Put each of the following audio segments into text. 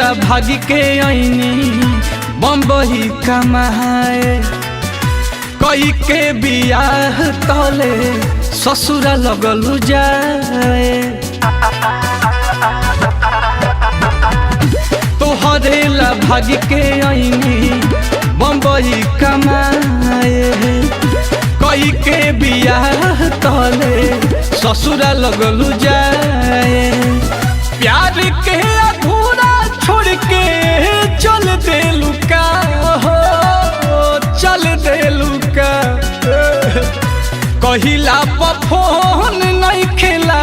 करेला भाग के आईनी बम्बई कमाए कई के बियाह तले ससुरा लगलू जाए तोहरेला भाग के आईनी बम्बई कमाए कई के बियाह तले ससुरा लगलू जाए प्यार के अधूरा छोड़ के चल देलू का हो चल देलू का कहिला पर फोन नहीं खेला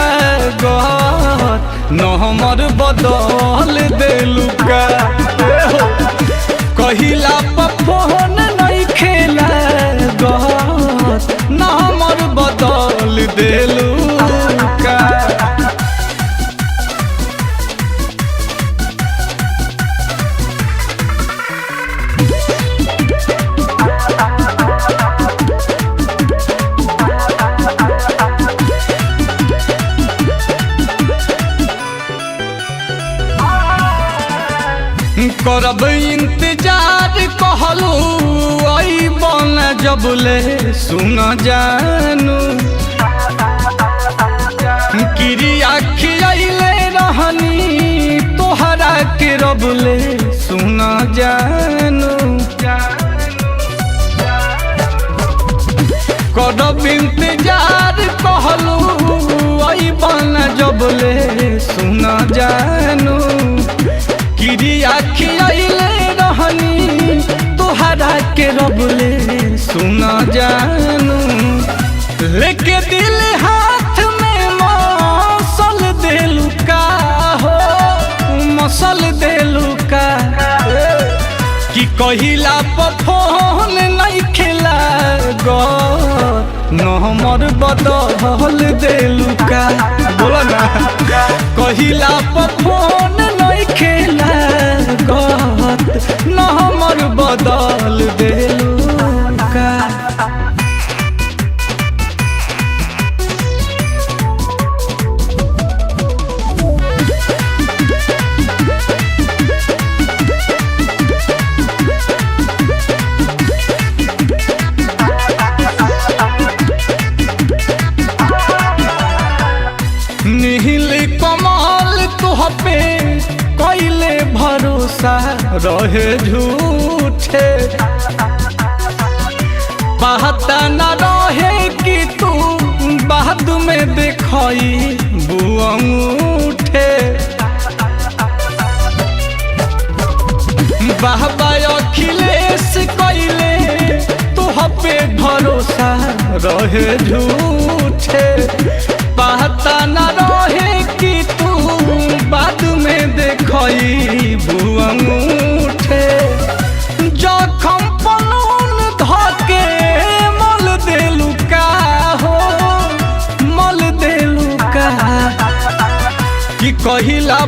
न हमर बदल देलू का कहिला पर फोन नहीं खेला न हमर बदल देलू का करब इंतजार कहलू आई बन जबले सुन जानू क्रिया खियाइले रहनी तोहरा के रबले सुन जानू करब इंतजार कहलू आई बन जबले सुन जानू क्रिया खियाइले रहनी तोहरा के रबले सुन जानू लेके दिल हाथ में मसल देलू का हो मसल देलू का कि कहिला पर फोन नहीं खेला न हमर बदल देलू का बोला ना कहिला पर फोन नहीं खेला न हमर बदल देलू का नील कमल तुह पे कैले भरोसा रहे झूठे पता न रहे कि तू बाद में देखई बुअंगूठे बाबा अखिलेश कैले तुह पे भरोसा रहे झूठे पता न रहे कि तू बाद में देखई बुअंगूठे जखम पलून धके मल देलू का हो मल देलू का कि कहिला